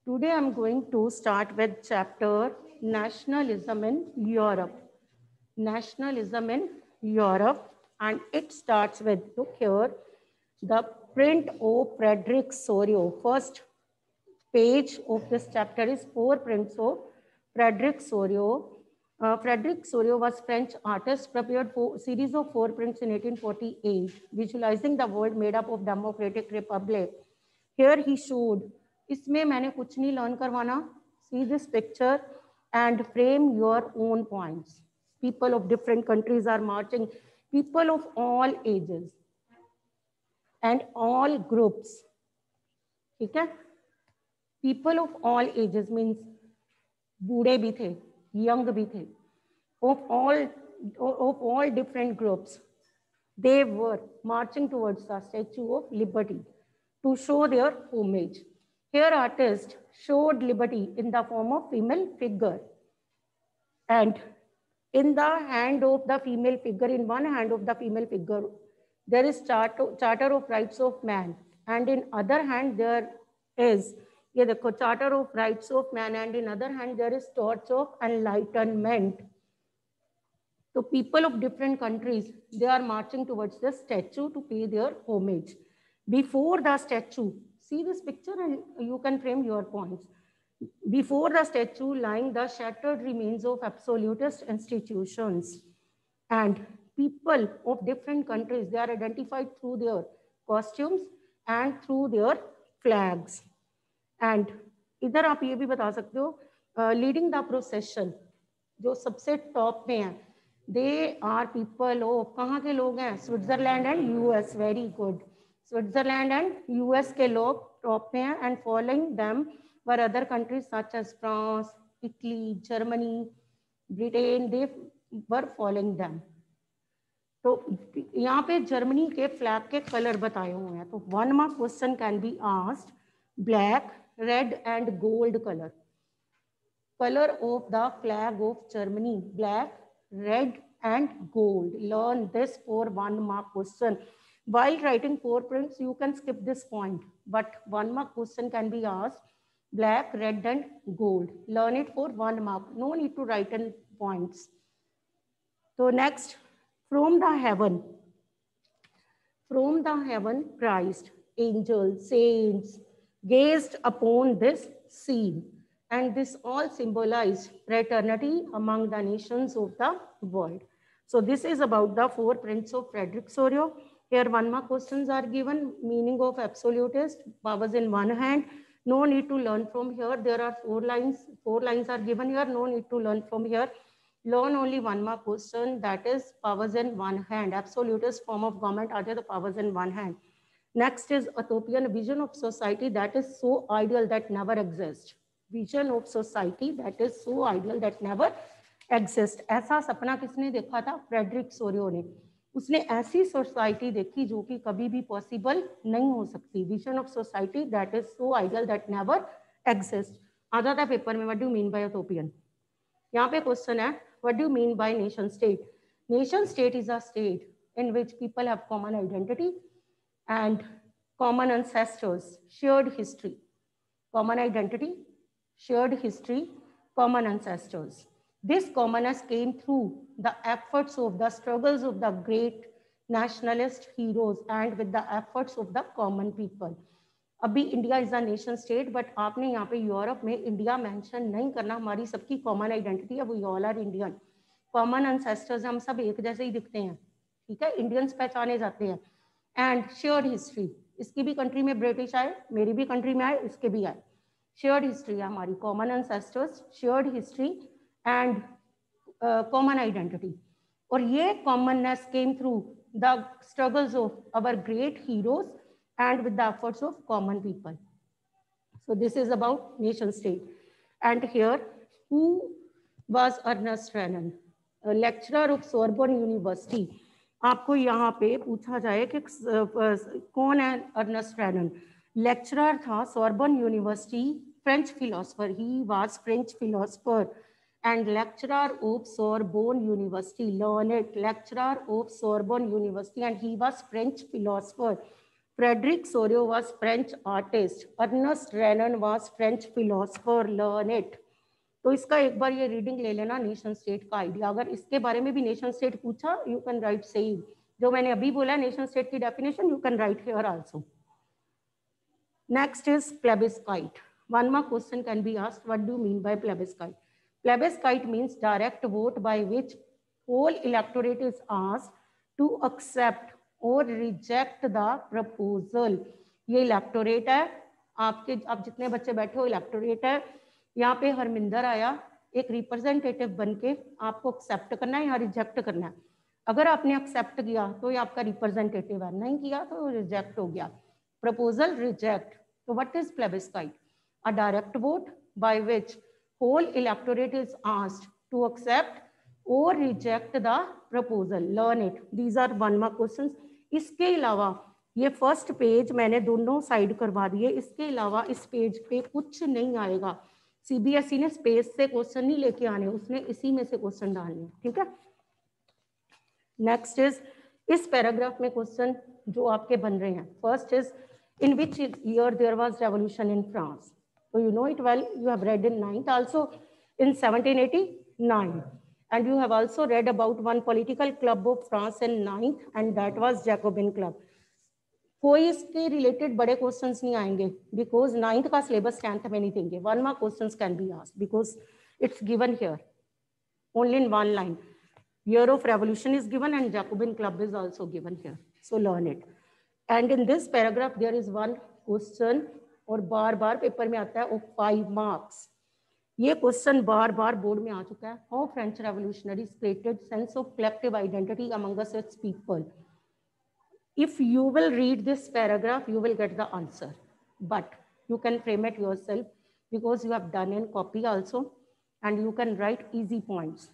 Today I'm going to start with chapter Nationalism in Europe. Nationalism in Europe, and it starts with, look here, the print of Frederick Sorio. First page of this chapter is four prints of Frederick Sorio. Frederick Sorio was French artist, prepared for series of four prints in 1848, visualizing the world made up of democratic republic. Here he showed, इसमें मैंने कुछ नहीं learn करवाना, see this picture and frame your own points. People of different countries are marching, people of all ages and all groups. ठीक है? People of all ages means बूढ़े भी थे, young भी थे, of all different groups. They were marching towards the Statue of Liberty to show their homage. Here artist showed liberty in the form of female figure. And in the hand of the female figure, in one hand of the female figure, there is Charter of Rights of Man. And in other hand, there is the Charter of Rights of Man. And in other hand, there is Torch of Enlightenment. So people of different countries, they are marching towards the statue to pay their homage. Before the statue, see this picture and you can frame your points. Before the statue lying the shattered remains of absolutist institutions. And people of different countries, they are identified through their costumes and through their flags. And इधर आप ये भी बता सकते हो, leading the procession, जो सबसे top में है, they are people of, कहाँ के लोग हैं? Switzerland and US. Very good. Switzerland and US के लोग टॉप में हैं, and following them were other countries such as France, Italy, Germany, Britain. They were following them. तो यहाँ पे जर्मनी के फ्लैग के कलर बताए हुए हैं. तो one mark question can be asked. Black, red and gold colour. Color of the flag of Germany, black, red and gold. Learn this for 1 mark question. While writing four prints, you can skip this point, but 1 mark question can be asked. Black, red and gold. Learn it for 1 mark. No need to write in points. So next, from the heaven. From the heaven, Christ, angels, saints gazed upon this scene. And this all symbolized fraternity among the nations of the world. So this is about the four prints of Frederick Sorio. Here 1 mark questions are given. Meaning of absolutist, powers in one hand. No need to learn from here. There are 4 lines. 4 lines are given here. No need to learn from here. Learn only 1 mark question, that is powers in one hand. Absolutist form of government are the powers in one hand. Next is utopian, vision of society that is so ideal that never exists. Vision of society that is so ideal that never exist. ऐसा सपना किसने देखा था? Frederick Sorio ने. उसने ऐसी society देखी जो कि कभी भी पॉसिबल नहीं हो सकती. Vision of society that is so ideal that never exist. आ जाता है पेपर में, what do you mean by utopian. यहाँ पे क्वेश्चन है, what do you mean by nation state. Nation state is a state in which people have common identity and common ancestors, shared history. Common identity, shared history, common ancestors. This commonness came through the efforts of the struggles of the great nationalist heroes and with the efforts of the common people. अभी India is a nation state, but आपने यहाँ पे Europe में India mention नहीं करना. हमारी सबकी common identity है, we all are Indian. Common ancestors, हम सब एक जैसे ही दिखते हैं. ठीक है, इंडियंस पहचाने जाते हैं. एंड शेयर्ड हिस्ट्री, इसकी भी कंट्री में ब्रिटिश आए, मेरी भी कंट्री में आए, इसके भी आए. शेयर्ड हिस्ट्री है हमारी, common ancestors, shared history and common identity. और ये commonness came through the struggles of our great heroes and with the efforts of common people. So this is about nation state. And here, who was Ernest Renan? A lecturer of Sorbonne University. आपको यहाँ पे पूछा जाए कि कौन है Ernest Renan. Lecturer था Sorbonne university, French philosopher. He was French philosopher and lecturer of Sorbonne University. Learned lecturer of Sorbonne University, and he was French philosopher. Frederic Sorio was French artist. Ernest Renan was French philosopher. Learn it. तो इसका एक बार ये reading ले लेना, nation state का idea. अगर इसके बारे में भी नेशन स्टेट पूछा, यू कैन राइट सेम. जो मैंने अभी बोला नेशन स्टेट की definition, you can write here also. Next is plebiscite. One more question can be asked. What do you mean by plebiscite? Plebiscite means direct vote by which whole electorate is asked to accept or reject the proposal. ये electorate है, आपके आप जितने बच्चे बैठे हो electorate है. यहाँ पे हरमिंदर आया एक रिप्रेजेंटेटिव बन के, आपको एक्सेप्ट करना है या रिजेक्ट करना है. अगर आपने एक्सेप्ट किया तो ये आपका रिप्रेजेंटेटिव है, नहीं किया तो रिजेक्ट हो गया. Proposal reject. तो what is plebiscite? A direct vote by which whole electorate is asked to accept or reject the proposal. Learn it. These are one mark questions. इसके अलावा ये फर्स्ट पेज मैंने दोनों साइड करवा दिए. इसके अलावा इस पेज पे कुछ नहीं आएगा. सीबीएसई ने स्पेस से क्वेश्चन नहीं लेके आने, उसने इसी में से क्वेश्चन डालने. ठीक है. नेक्स्ट इज इस पैराग्राफ में क्वेश्चन जो आपके बन रहे हैं. First is in which year there was revolution in France. So you know it well, you have read in 9th also in 1789, and you have also read about one political club of France in 9th, and that was Jacobin club. कोई इसके related बड़े questions नहीं आएंगे because 9th का syllabus 10th में नहीं देंगे. One mark questions can be asked because it's given here only in one line. Year of revolution is given and Jacobin club is also given here. So learn it. And in this paragraph there is one question और बार बार paper में आता है of 5 marks. ये question बार बार board में आ चुका है. How French revolutionaries created sense of collective identity among us it's people. If you will read this paragraph you will get the answer, but you can frame it yourself because you have done in copy also and you can write easy points.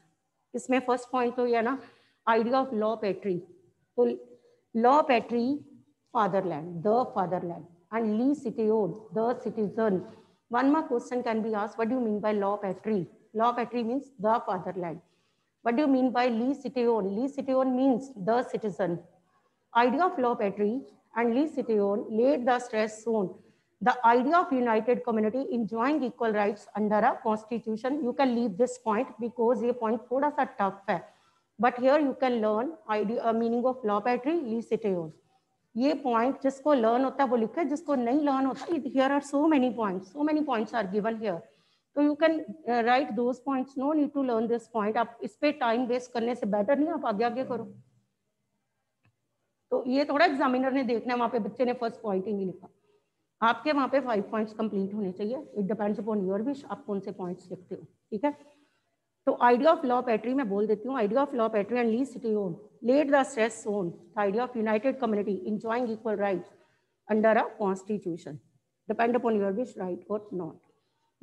इसमें first point तो ये ना idea of la patrie. तो la patrie fatherland, the fatherland, and lee citoyen, the citizen. One more question can be asked. What do you mean by law patrie? Law patrie means the fatherland. What do you mean by lee citoyen? Lee citoyen means the citizen. Idea of law patrie and lee citoyen laid the stress on the idea of united community enjoying equal rights under a constitution. You can leave this point because ये point थोड़ा सा tough है. But here you can learn idea meaning of law patrie, lee citoyen. ये point जिसको learn होता है वो लिखे, जिसको नहीं लर्न होता here are so many points are given here. तो you can write those points. No need to learn this point. आप इस पे टाइम वेस्ट करने से बेटर नहीं आप आगे आगे करो. तो ये थोड़ा एग्जामिनर ने देखना है, वहाँ पे बच्चे ने फर्स्ट पॉइंट ही नहीं लिखा. आपके वहाँ पे 5 पॉइंट्स कंप्लीट होने चाहिए. It depends upon your wish, आप कौन से पॉइंट्स लिखते हो. ठीक है. तो आइडिया ऑफ लॉ पैट्री मैं बोल देती हूँ. Idea of la patrie and le citizen laid the stress on the idea of united community enjoying equal rights under a constitution. Depend upon your wish, right or not.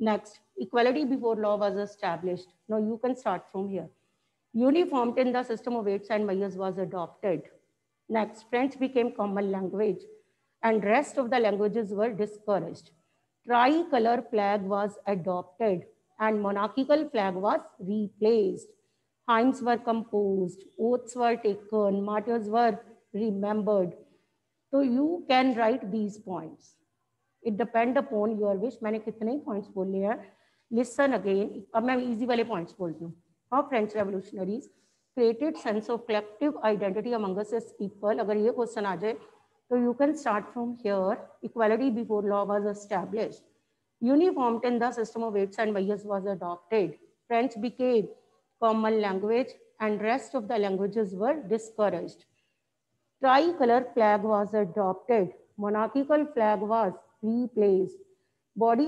Next, equality before law was established. Now you can start from here. Uniformity in the system of weights and measures was adopted. Next, French became common language and rest of the languages were discouraged. Tricolor flag was adopted and monarchical flag was replaced. Hymns were composed, oaths were taken, martyrs were remembered. So you can write these points. It depends upon your wish. मैंने कितने points बोले हैं. Listen again. अब मैं easy वाले points बोलती हूँ. How French revolutionaries created sense of collective identity among us as people. अगर ये question आ जाए तो you can start from here. Equality before law was established. Uniformity in the system of weights and measures was adopted. French became common language and rest of the languages were discouraged. Tricolor flag was adopted. Monarchical flag was replaced. Body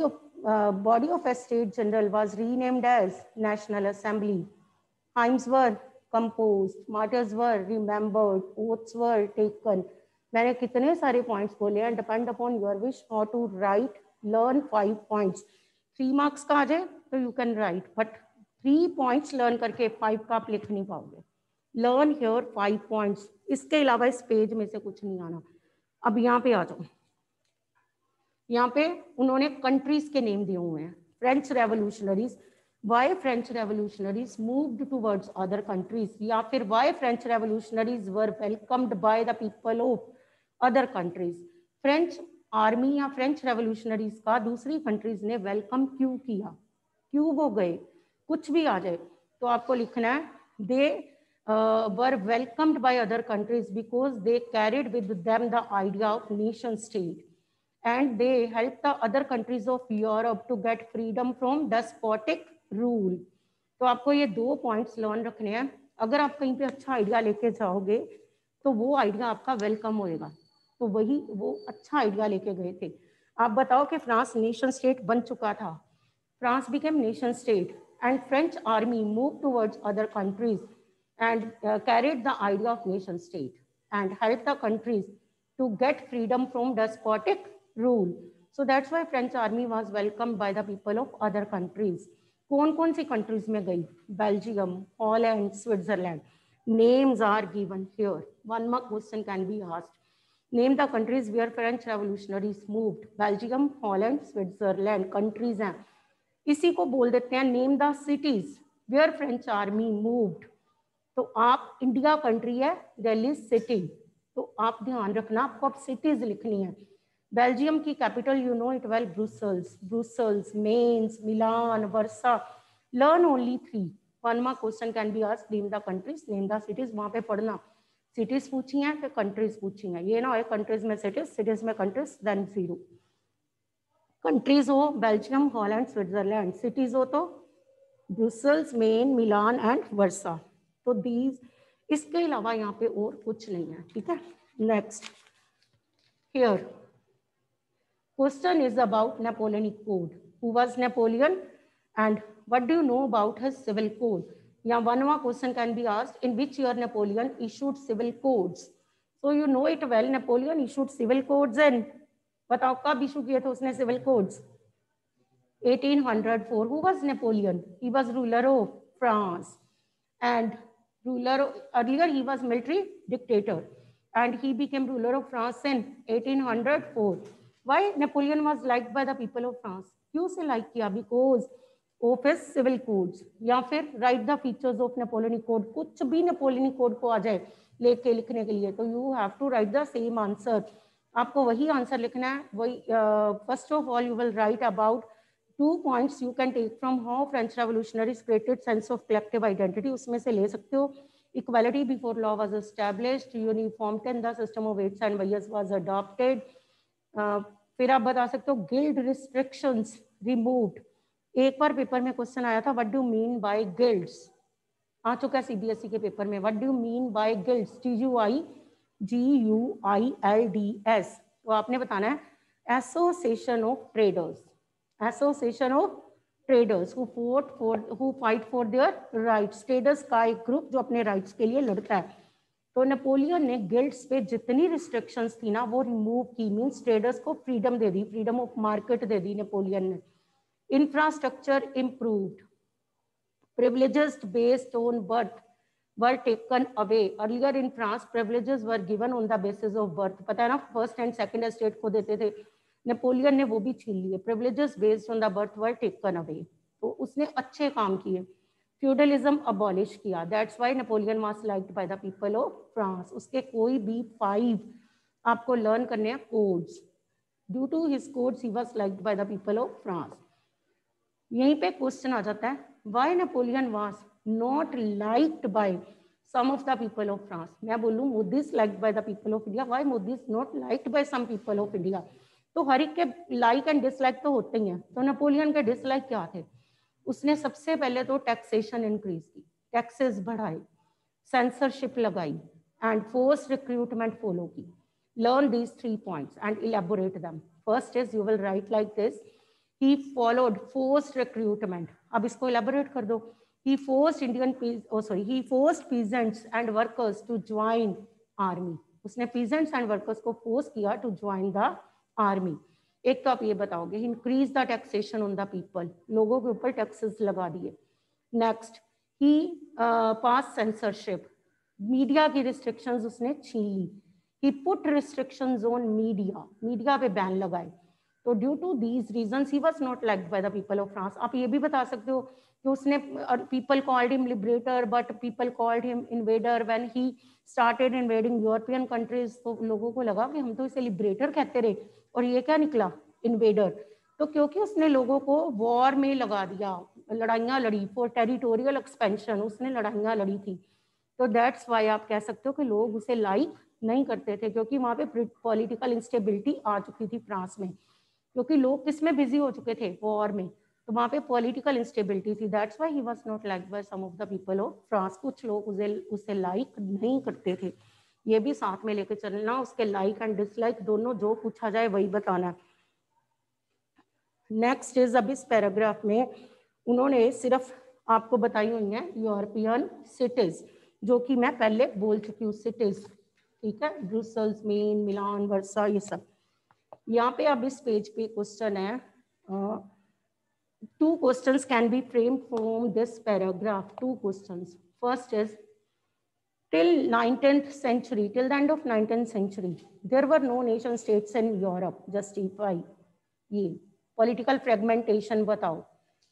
of a state general was renamed as National Assembly. Hymns were composed. Martyrs were remembered. Oaths were taken. मैंने कितने सारे points बोले हैं. Depend upon your wish how to write. Learn 5 points. 3 marks का आ जाए तो you can write. But 3 points learn करके 5 का आप लिख नहीं पाओगे. Learn here 5 points. इसके अलावा इस पेज में से कुछ नहीं आना. अब यहाँ पे आ जाओ. यहाँ पे उन्होंने कंट्रीज के नेम दिए हुए हैं. French revolutionaries. Why French revolutionaries moved towards other countries, या फिर why French revolutionaries were welcomed by the people of other countries. French army या फ्रेंच रेवोल्यूशनरीज का दूसरी कंट्रीज ने वेलकम क्यों किया, क्यों वो गए, कुछ भी आ जाए तो आपको लिखना है they were welcomed by other countries because they carried with them the idea of nation state and they help the other countries of Europe to get freedom from despotic rule. तो आपको ये 2 पॉइंट्स लर्न रखने हैं। अगर आप कहीं पे अच्छा आइडिया लेके जाओगे तो वो आइडिया आपका वेलकम होएगा, तो वही वो अच्छा आइडिया लेके गए थे। आप बताओ कि फ्रांस नेशन स्टेट बन चुका था, France became nation state and French army moved towards other countries and carried the idea of nation state and helped the countries to get freedom from despotic rule. So that's why French army was welcomed by the people of other countries. कौन-कौन सी countries में गई? Belgium, Holland, Switzerland. Names are given here. One more question can be asked. Name the countries where French revolutionaries moved. Belgium, Holland, Switzerland. Countries हैं. इसी को बोल देते हैं name the cities where French army moved. तो आप India country है, Delhi city, तो आप ध्यान रखना आपको अब सिटीज लिखनी है। बेल्जियम की capital you know it well, Brussels, Brussels, Mainz, Milan, Warsaw. Learn only 3। One mark question can be asked, name the countries, name the cities. वहां पे पढ़ना सिटीज पूछी हैं फिर कंट्रीज पूछी हैं, ये ना हो कंट्रीज में सिटीज, सिटीज में कंट्रीज, देन 0। कंट्रीज हो बेल्जियम, हॉलैंड, स्विट्जरलैंड। सिटीज हो तो ब्रुसेल्स, मेन, मिलान एंड वर्सा। तो दीज, इसके अलावा यहाँ पे और कुछ नहीं है, ठीक है। Next here question is about Napoleonic code. Who was Napoleon and what do you know about his civil code. या वनवा question can be asked, in which year Napoleon issued civil codes. So you know it well, Napoleon issued civil codes and बताओ कब issue किए थे उसने civil codes? 1804। Who was Napoleon? He was ruler of France and earlier he was military dictator and he became ruler of France in 1804. Why Napoleon was liked by the people of France? क्यों से like किया? Because of his civil codes। या फिर write the features of Napoleonic code। कुछ भी Napoleonic code को आ जाए लेके लिखने के लिए तो you have to write the same answer। आपको वही आंसर लिखना है, वही। First of all you will write about 2 points you can take from how French revolutionaries created sense of collective identity। उसमें से ले सकते हो। Equality before law was established, uniformity in the system of weights and measures was adopted। फिर आप बता सकते हो guild restrictions removed। एक बार पेपर में क्वेश्चन आया था, what do you mean by guilds? आ चुका है CBSE के पेपर में, what do you mean by guilds? GUILDS। तो आपने बताना है association of traders, association of traders who fight for their rights. Traders का एक ग्रुप जो अपने राइट्स के लिए लड़ता है। तो नेपोलियन ने गिल्ड्स पे जितनी रिस्ट्रिक्शंस थी ना वो रिमूव की, मींस ट्रेडर्स को फ्रीडम दे दी, फ्रीडम ऑफ मार्केट दे दी नेपोलियन ने। Infrastructure improved, privileges based on birth were taken away। Earlier in France, privileges were given on the basis of birth। पता है ना, फर्स्ट एंड सेकंड एस्टेट को देते थे, नेपोलियन ने वो भी छीन लिए। privileges based on the birth were taken away। तो उसने अच्छे काम किए। फ्यूडलिज्म अबॉलिश किया, that's why Napoleon was liked by the people of France. उसके कोई भी 5 आपको लर्न करने हैं codes. Due to his codes he was liked by the people of France. यहीं पे क्वेश्चन आ जाता है, why Napoleon was not liked by some of the people of France. मैं बोलूँ Modi is liked by the people of India, why Modi is not liked by some people of India. तो हर एक के लाइक एंड डिसलाइक तो होते ही हैं। तो नेपोलियन के डिसलाइक क्या थे? उसने सबसे पहले तो टैक्सेशन इंक्रीज की, टैक्सेस बढ़ाए, सेंसरशिप लगाई एंड फोर्स रिक्रूटमेंट फॉलो की। Learn these 3 points and elaborate them. First is you will write like this, he followed forced recruitment। अब इसको elaborate कर दो। he forced peasants and workers to join army। उसने peasants and workers को force किया to join the army। एक तो आप ये बताओगे, increase the taxation on the people, लोगों के ऊपर taxes लगा दिए। next he passed censorship, media की restrictions उसने छीन ली। he put restrictions on media, media पे बैन लगाए। तो due to these reasons he was not liked by the people of France. आप ये भी बता सकते हो कि उसने people called him liberator but people called him invader when he started invading European countries. तो लोगों को लगा कि हम तो इसे लिबरेटर कहते रहे और ये क्या निकला, इन्वेडर। तो क्योंकि उसने लोगों को वॉर में लगा दिया, लड़ाइयाँ लड़ी फॉर टेरिटोरियल एक्सपेंशन, उसने लड़ाइयाँ लड़ी थी। तो दैट्स वाई आप कह सकते हो कि लोग उसे लाइक नहीं करते थे, क्योंकि वहाँ पे पॉलिटिकल इंस्टेबिलिटी आ चुकी थी फ्रांस में, क्योंकि लोग किस में बिजी हो चुके थे, वॉर में। तो वहाँ पे पॉलिटिकल इंस्टेबिलिटी थी। That's why he was not liked by some of the people of France. कुछ लोग उसे लाइक नहीं करते थे। ये भी साथ में लेके चलना, उसके लाइक एंड डिसलाइक दोनों जो पूछा जाए वही बताना। नेक्स्ट इज, अब इस पैराग्राफ में उन्होंने सिर्फ आपको बताई हुई हैं यूरोपियन सिटीज, जो कि मैं पहले बोल चुकी हूँ सिटीज, ठीक है, ब्रुसेल्स, मेन, मिलान, वर्सा, ये सब। यहाँ पे अब इस पेज पे क्वेश्चन है, two questions can be framed from this paragraph. Two questions. First is, till 19th century, till the end of 19th century, there were no nation states in Europe. Justify ये political fragmentation बताओ,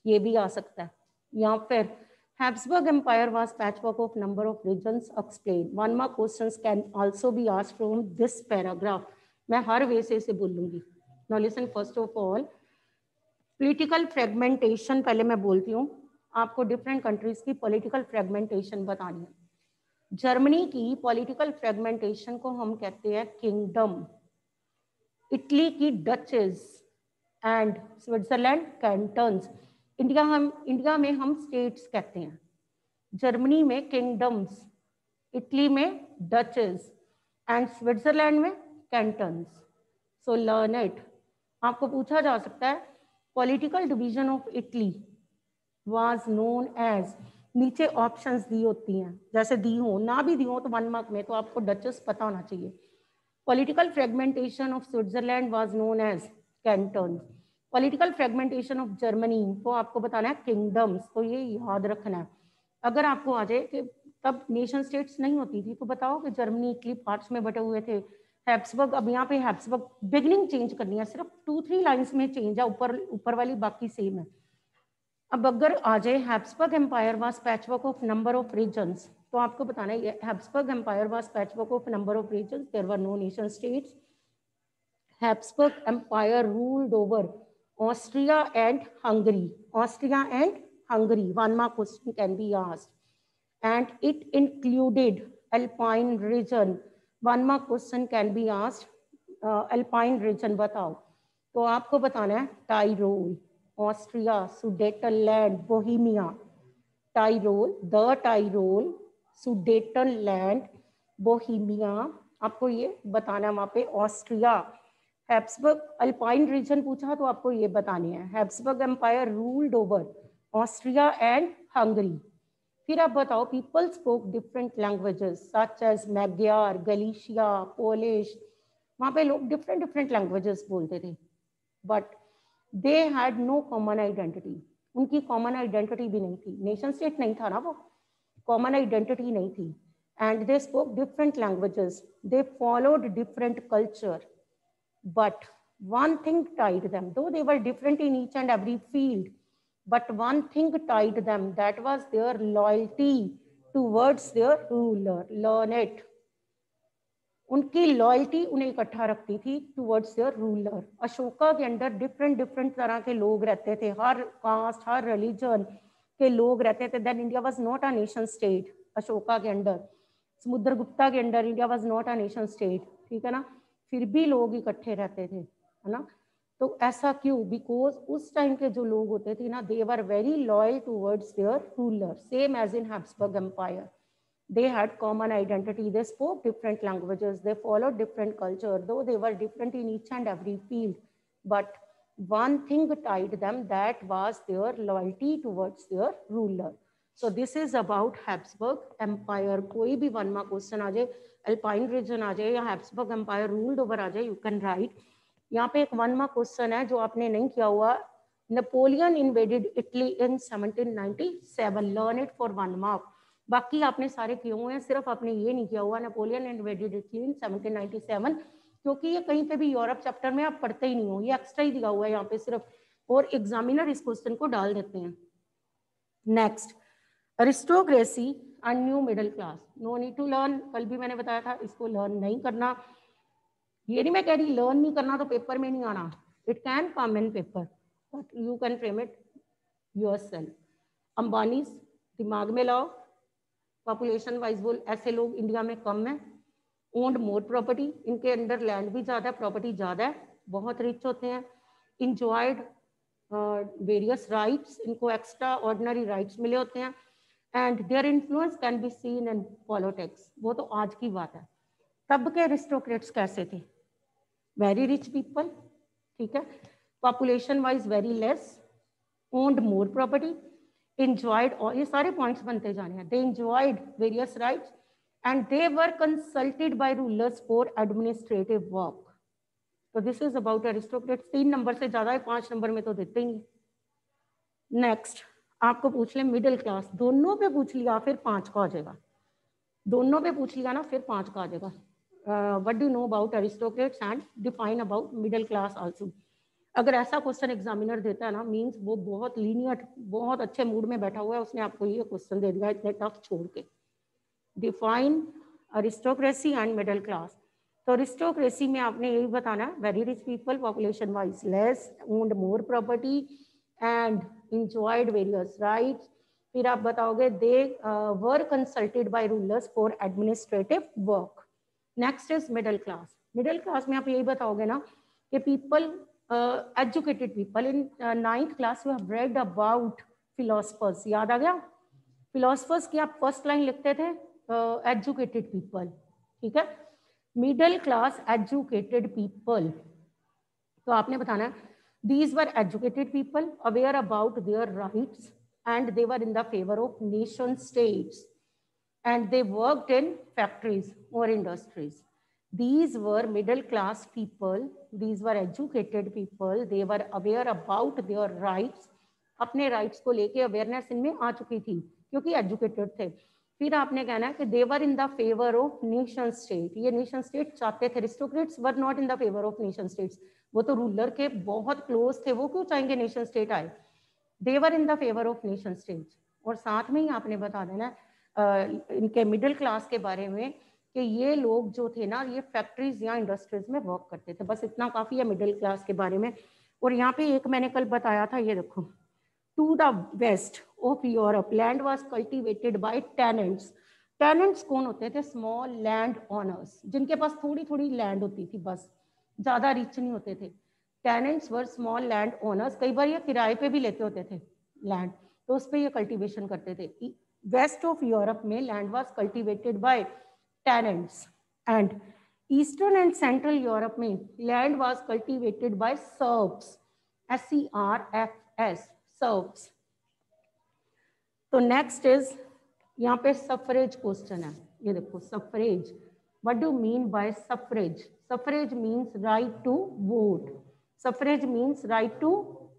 ये भी आ सकता है। या फिर Habsburg Empire was patchwork of number of regions. Explain. One more questions can also be asked from this paragraph. मैं हर वे से इसे बोलूंगी। Now listen, first of all, political fragmentation पहले मैं बोलती हूँ, आपको डिफरेंट कंट्रीज की पॉलिटिकल फ्रेगमेंटेशन बतानी है। जर्मनी की पॉलिटिकल फ्रेगमेंटेशन को हम कहते हैं किंगडम, इटली की duchies and Switzerland cantons. India में हम स्टेट्स कहते हैं, जर्मनी में किंगडम्स, इटली में डचेस एंड स्विट्जरलैंड में कैंटन्स। So learn it. आपको पूछा जा सकता है political division of Italy was known as, नीचे ऑप्शंस दी होती हैं, जैसे दी हो ना भी दी हो तो 1 मार्क में, तो आपको डचेस पता होना चाहिए। Political fragmentation of Switzerland was known as canton. Political fragmentation of Germany को आपको बताना है किंगडम्स, तो ये याद रखना है। अगर आपको आ जाए कि तब नेशन स्टेट्स नहीं होती थी, तो बताओ कि जर्मनी इटली पार्ट्स में बटे हुए थे। हैब्सबर्ग, अब यहाँ पे हैब्सबर्ग बिगनिंग चेंज करनी है, सिर्फ 2-3 लाइंस में चेंज है, ऊपर वाली बाकी सेम है। अब अगर आ जाए Habsburg empire was patchwork of number of regions, तो आपको बताना है Habsburg empire was patchwork of number of regions, there were no nation states. Habsburg Empire ruled over Austria and Hungary. Austria and Hungary. One more question can be asked. And it included Alpine region. One more question can be asked. Alpine region बताओ, तो आपको बताना है Tyrol, Austria, Sudetenland, Bohemia. Tyrol, the Tyrol, Sudetenland, Bohemia, आपको ये बताना है वहाँ पे ऑस्ट्रिया। हैब्सबर्ग अल्पाइन रीजन पूछा तो आपको ये बतानी है, Habsburg empire ruled over Austria and Hungary. फिर आप बताओ people spoke different languages such as Magyar, Galicia, Polish. वहाँ पे लोग डिफरेंट लैंग्वेजेस बोलते थे, but they had no common identity. उनकी कॉमन आइडेंटिटी भी नहीं थी, नेशन स्टेट नहीं था ना वो, कॉमन आइडेंटिटी नहीं थी। And they spoke different languages, they followed different culture, but one thing tied them, though they were different in each and every field, but one thing tied them, that was their loyalty towards their ruler. Learn it. उनकी loyalty उन्हें इकट्ठा रखती थी towards their ruler. Ashoka के अंदर different तरह के लोग रहते थे, हर कास्ट, हर रिलीजन के लोग रहते थे। Then India was not a nation state Ashoka के अंदर। समुद्रगुप्ता के अंदर India was not a nation state, ठीक है ना, फिर भी लोग इकट्ठे रहते थे, है ना। तो ऐसा क्यों? बिकॉज उस टाइम के जो लोग होते थे ना, they were very loyal towards their ruler, same as in Habsburg empire. They had common identity, they spoke different languages, they followed different culture, though they were different in each and every field, but one thing tied them, that was their loyalty towards their ruler. So this is about Habsburg Empire. कोई भी one mark question आ जाए, Alpine region आ जाए या Habsburg Empire ruled over आ जाए, you can write. यहाँ पे एक one mark question है जो आपने नहीं किया हुआ, Napoleon invaded Italy in 1797. Learn it for 1 mark. बाकी आपने सारे किए हुए हैं, सिर्फ आपने ये नहीं किया हुआ, नेपोलियन इन्वेडेड इटली इन 1797 क्योंकि ये कहीं पे भी यूरोप चैप्टर में आप पढ़ते ही नहीं हो, ये एक्स्ट्रा ही दिया हुआ है यहाँ पे सिर्फ, और एग्जामिनर इस क्वेश्चन को डाल देते हैं। Next, aristocracy and new middle class, no need to learn, कल भी मैंने बताया था इसको लर्न नहीं करना। ये नहीं मैं कह रही लर्न नहीं करना तो पेपर में नहीं आना, it can come in paper but you can frame it yourself. Ambanis दिमाग में लाओ, पॉपुलेशन वाइज बोल, ऐसे लोग इंडिया में कम है। ओन्ड मोर प्रॉपर्टी, इनके अंडर लैंड भी ज़्यादा है, प्रॉपर्टी ज़्यादा है, बहुत रिच होते हैं। इंजॉयड वेरियस राइट्स, इनको एक्स्ट्रा ऑर्डिनरी राइट्स मिले होते हैं। And their influence can be seen in politics, वो तो आज की बात है। तब के एरिस्टोक्रेट्स कैसे थे? वेरी रिच पीपल, ठीक है, population wise very less, owned more property, enjoyed, और ये सारे पॉइंट्स बनते जाने हैं। They enjoyed various rights and they were consulted by rulers for administrative work. तो this is about aristocrats। 3 number से ज्यादा है, 5 नंबर में तो देते ही नहीं। नेक्स्ट आपको पूछ ले मिडिल क्लास, दोनों पे पूछ लिया फिर 5 का आ जाएगा, दोनों पे पूछ लिया ना फिर 5 का आ जाएगा। What do know about aristocrats and define about middle class also. अगर ऐसा क्वेश्चन एग्जामिनर देता है ना, मींस वो बहुत लीनियट, बहुत अच्छे मूड में बैठा हुआ है, उसने आपको ये क्वेश्चन दे दिया इतने टफ छोड़ के। Define aristocracy and middle class. तो अरिस्टोक्रेसी में आपने यही बताना, very rich people, population wise less, owned more property and enjoyed various rights. फिर आप बताओगे they were consulted by rulers for administrative work. Next is middle class. Middle class में आप यही बताओगे ना कि people, educated people. In 9th class you have read about philosophers, याद आ गया? फिलोसफर्स की आप फर्स्ट लाइन लिखते थे एजुकेटेड पीपल, ठीक है। मिडिल क्लास एजुकेटेड पीपल, तो आपने बताना these were educated people aware about their rights and they were in the favour of nation states and they worked in factories or industries. These were middle class people, these were educated people, they were aware about their rights. अपने rights को लेके awareness इनमें आ चुकी थी क्योंकि educated थे। फिर आपने कहना है कि they were in the favor of nation state, ये nation state चाहते थे। aristocrats were not in the favor of nation states, वो तो ruler के बहुत close थे, वो क्यों चाहेंगे nation state आए? they were in the favor of nation states। और साथ में ही आपने बता देना इनके मिडिल क्लास के बारे में कि ये लोग जो थे ना, ये फैक्ट्रीज या इंडस्ट्रीज में वर्क करते थे। बस इतना काफ़ी है मिडिल क्लास के बारे में। और यहाँ पे एक मैंने कल बताया था, ये देखो, to the west of Europe land was cultivated by tenants. Tenants कौन होते थे? स्मॉल लैंड ओनर्स, जिनके पास थोड़ी थोड़ी लैंड होती थी, बस ज़्यादा रिच नहीं होते थे। टेनेंट्स वर स्मॉल लैंड ओनर्स, कई बार ये किराए पे भी लेते होते थे लैंड, तो उस पर ये कल्टीवेशन करते थे। वेस्ट ऑफ यूरोप में land was cultivated by tenants and eastern and central Europe में land was cultivated bye serves, SERFS, serves. तो नेक्स्ट इज, यहाँ पे सफरेज क्वेश्चन है, ये देखो suffrage, what do mean by suffrage? Suffrage means right to vote, suffrage means right to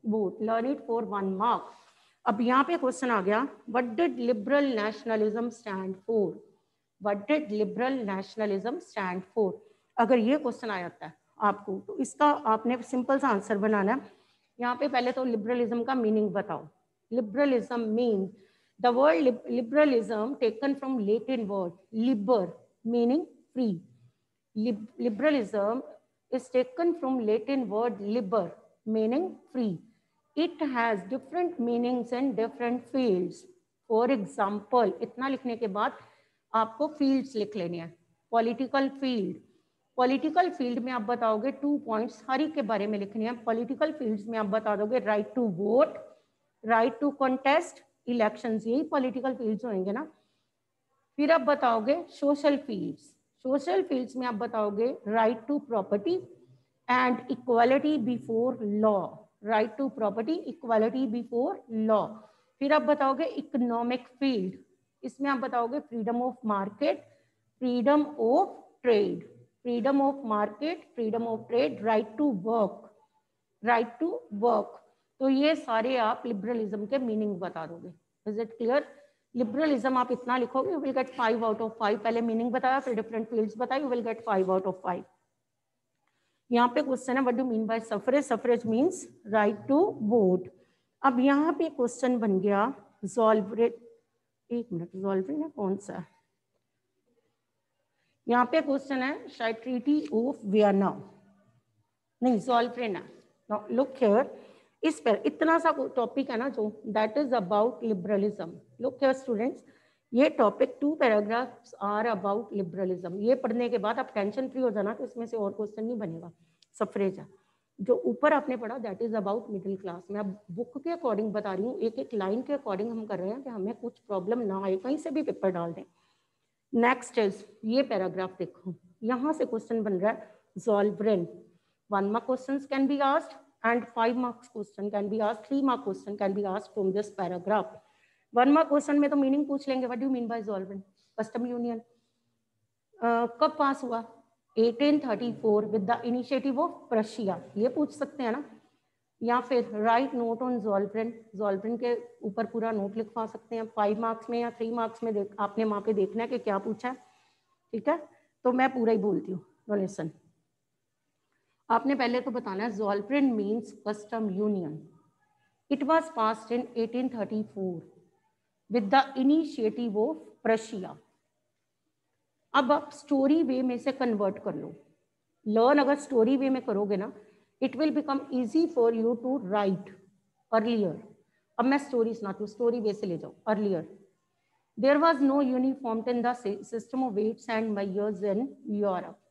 vote, learn it for 1 mark. अब यहाँ पे question आ गया, what did liberal nationalism stand for? What did liberal nationalism stand for? अगर ये question आ जाता है आपको तो इसका आपने सिंपल सा आंसर बनाना है। यहाँ पे पहले तो लिबरलिज्म का मीनिंग बताओ। Liberalism mean the word liberalism taken from Latin word Libre meaning free. Liberalism is taken from Latin word liber meaning free. It has different meanings in different fields. For example, इतना लिखने के बाद आपको fields लिख लेने हैं। Political field, political field में आप बताओगे 2 पॉइंट्स हर एक के बारे में लिखने हैं। पॉलिटिकल फील्ड्स में आप बता दोगे right to vote, right to contest elections, यही पॉलिटिकल फील्ड्स होंगे ना। फिर आप बताओगे सोशल फील्ड्स, सोशल फील्ड्स में आप बताओगे right to property and equality before law, right to property, equality before law. फिर आप बताओगे इकोनॉमिक फील्ड, इसमें आप बताओगे freedom of market, freedom of trade, freedom of market, freedom of trade, right to work, right to work. तो ये सारे आप लिबरलिज्म के मीनिंग बता दोगे। Is it clear? लिबरलिज्म आप इतना लिखोगे, you will get 5 out of 5। पहले मीनिंग बताया, फिर डिफरेंट फील्ड्स बताया, you will get 5 out of 5। यहाँ पे क्वेश्चन है what do mean by suffrage, suffrage means right to vote. अब यहाँ पे क्वेश्चन बन गया ज़ोलफ्रेन, एक मिनट, ज़ोलफ्रेन है कौन सा, यहाँ पे क्वेश्चन है शायद ट्रीटी ऑफ वियना, नहीं ज़ोलफ्रेन है। लुक हियर, इस पर इतना सा टॉपिक है ना जो that is about liberalism. Look here students, ये topic 2 paragraphs are about liberalism. ये पढ़ने के बाद आप टेंशन फ्री हो जाना कि इसमें से और क्वेश्चन नहीं बनेगा, सफरेज है। जो ऊपर आपने पढ़ा that is about middle class. मैं अब बुक के अकॉर्डिंग बता रही हूँ, एक एक लाइन के अकॉर्डिंग हम कर रहे हैं कि हमें कुछ प्रॉब्लम ना आए, कहीं से भी पेपर डाल दें। नेक्स्ट इज ये पैराग्राफ देखो, यहाँ से क्वेश्चन बन रहा है ज़ोलफ्रेन। 1 mark questions can be asked and 5 marks question can be asked, 3 mark question can be asked from this paragraph. 1 mark question में तो मीनिंग पूछ लेंगे, what do you mean by Zollverein, custom union कब pass हुआ, 1834 with the initiative of Prussia, ये पूछ सकते हैं ना। या फिर write note on Zollverein, Zollverein के ऊपर पूरा नोट लिखवा सकते हैं 5 marks में या 3 marks में, आपने वहाँ पे देखना है कि क्या पूछा है, ठीक है। तो मैं पूरा ही बोलती हूँ, नो लिसन। आपने पहले तो बताना है Zollverein means custom union. It was passed in 1834 with the initiative of Prussia. अब आप स्टोरी वे में से कन्वर्ट कर लो, लर्न अगर स्टोरी वे में करोगे ना, it will become easy for you to write earlier. अब मैं स्टोरी सुनाती हूँ, स्टोरी वे से ले जाओ। Earlier there was no uniform in the system of weights and measures in Europe.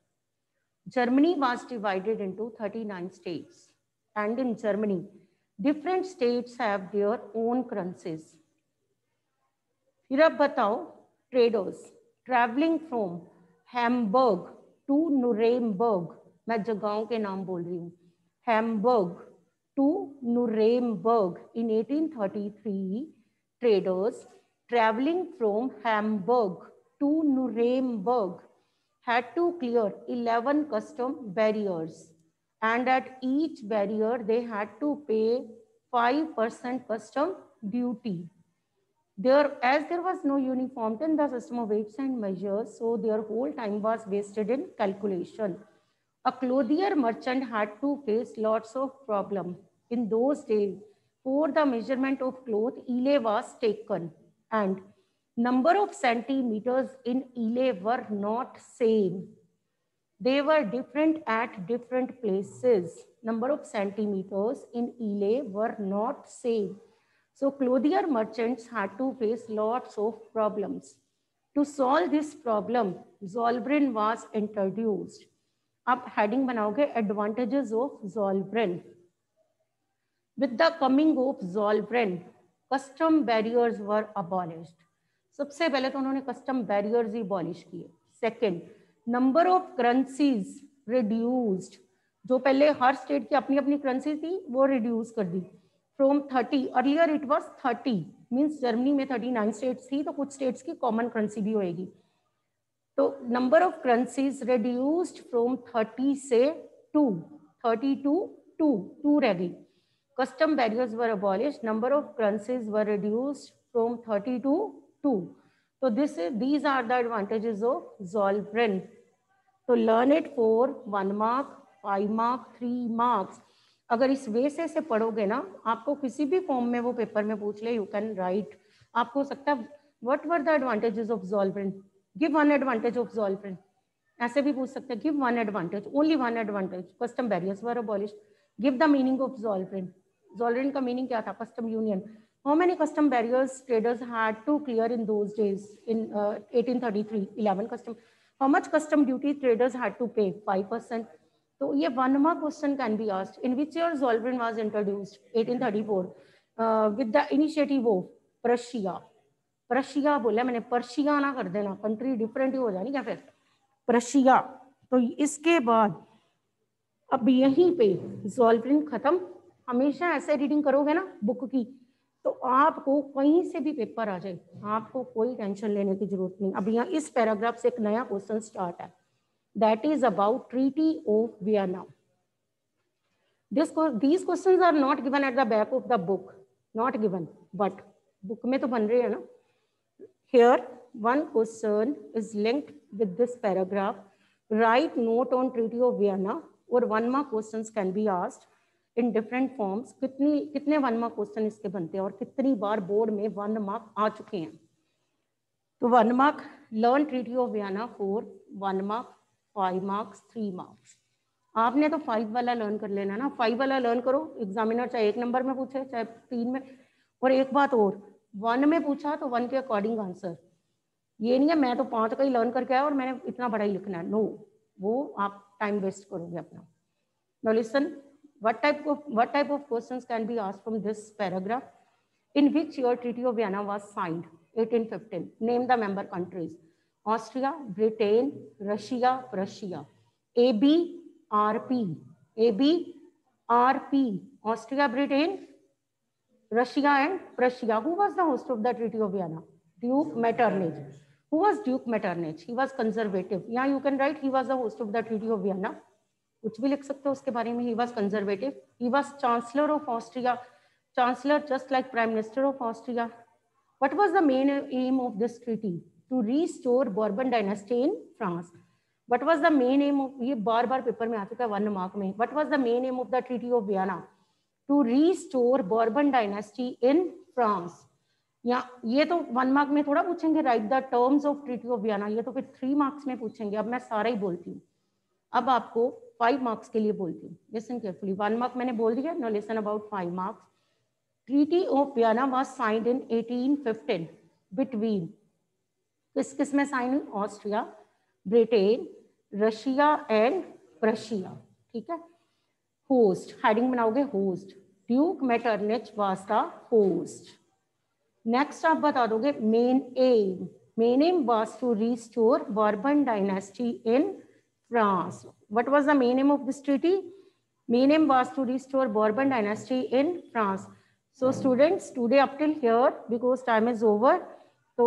Germany was divided into 39 states, and in Germany, different states have their own currencies. फिर अब बताओ, traders traveling from Hamburg to Nuremberg, मैं जगहों के नाम बोल रही हूँ, Hamburg to Nuremberg in 1833, traders traveling from Hamburg to Nuremberg had to clear 11 custom barriers, and at each barrier they had to pay 5% custom duty. As there was no uniformity in the system of weights and measures, so their whole time was wasted in calculation. A clothier merchant had to face lots of problems. In those days, for the measurement of cloth, elae was taken, and number of centimeters in elae were not same. They were different at different places. Number of centimeters in elae were not same. So clothier merchants had to face lots of problems. To solve this problem, Zollverein was introduced. अब heading बनाओगे advantages of Zollverein. With the coming of Zollverein, custom barriers were abolished. सबसे पहले तो उन्होंने custom barriers ही abolish किए। Second, number of currencies reduced, जो पहले हर state की अपनी अपनी करेंसी थी वो रिड्यूस कर दी from 30, earlier it was 30, means Germany में 39 स्टेट्स थी तो कुछ स्टेट्स की कॉमन करेंसी भी होएगी। तो number of currencies reduced from 30 से 2, 30 to 2 रह गई। Custom barriers were abolished, number of currencies were reduced from 30 to 2. So these are the advantages of Zollverein. So learn it for 1 mark, 5 mark, 3 marks. अगर इस वे से पढ़ोगे ना, आपको किसी भी फॉर्म में वो पेपर में पूछ ले, यू कैन राइट। आपको हो सकता है what were the advantages of Zollverein, give one advantage of Zollverein, ऐसे भी पूछ सकते हैं, give one advantage, only one advantage, custom barriers were abolished, give the meaning of Zollverein। Zollverein का मीनिंग क्या था, custom union. How many custom barriers traders had to clear in those days? In 1833, 11 custom. How much custom duty traders had to pay? 5%. So ये 1 mark question can be asked. In which year Zollverein was introduced? 1834. With the initiative of Prussia. Prussia बोला मैंने, Persia ना कर देना, country different ही हो जानी क्या फिर, प्रशिया। तो इसके बाद अब यहीं पे Zollverein खत्म। हमेशा ऐसे रीडिंग करोगे ना बुक की तो आपको कहीं से भी पेपर आ जाए, आपको कोई टेंशन लेने की जरूरत नहीं। अब यहाँ इस पैराग्राफ से एक नया क्वेश्चन स्टार्ट है, that is about treaty of Vienna. These questions are not given at the back of the book, not given, but book में तो बन रही है ना। Here one question is linked with this paragraph. Write note on Treaty of Vienna और 1 mark questions can be asked in different forms. कितने 1 mark question इसके बनते हैं और कितनी बार बोर्ड में 1 मार्क आ चुके हैं। तो 1 mark learn treaty of Vienna 4, 1 mark, 5 marks, 3 marks. आपने तो 5 वाला लर्न कर लेना ना, 5 वाला लर्न करो। एग्जामिनर चाहे 1 नंबर में पूछे चाहे 3 में। और एक बात और, 1 में पूछा तो 1 के अकॉर्डिंग आंसर। ये नहीं है मैं तो 5 का ही लर्न करके आया और मैंने इतना बड़ा ही लिखना है, नो, वो आप टाइम वेस्ट करोगे अपना। Now listen, what type of questions can be asked from this paragraph? In which year Treaty of Vienna was signed? 1815. Name the member countries. Austria, Britain, Russia, Prussia. AB, RP. AB, RP. Austria, Britain, Russia and Prussia. Who was the host of the Treaty of Vienna? Duke Metternich. Who was Duke Metternich? He was conservative. Yeah, you can write he was the host of the Treaty of Vienna. कुछ भी लिख सकते हो उसके बारे में। He was conservative. He was Chancellor of Austria. Chancellor just like Prime Minister of Austria. What was the main aim of this treaty? To restore Bourbon dynasty in France. What was the main aim of, ये बार बार paper में आ चुका है 1 mark में। What was the main aim of the Treaty of Vienna? To restore Bourbon dynasty in France. या ये तो 1 मार्क में थोड़ा पूछेंगे, right the terms of treaty of Vienna, ये तो फिर 3 मार्क्स में पूछेंगे। अब मैं सारा ही बोलती हूँ, अब आपको 5 मार्क्स के लिए बोलती हूँ। लिसन केयरफुली, 1 मार्क मैंने बोल दिया, no listen about 5 marks. Treaty of Vienna was signed in 1815 between, किस किस में साइन हुई? Austria, Britain, Russia and Prussia, ठीक है। होस्ट, हेडिंग बनाओगे host, Duke Metternich was the host. Next आप बता दोगे main aim, main aim was to restore Bourbon dynasty in France. What was the main aim of this treaty? Main aim was to restore Bourbon dynasty in France. So students, today up till here, because time is over, so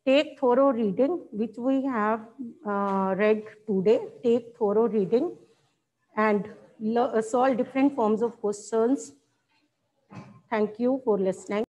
take thorough reading, which we have read today. Take thorough reading and solve different forms of questions. Thank you for listening.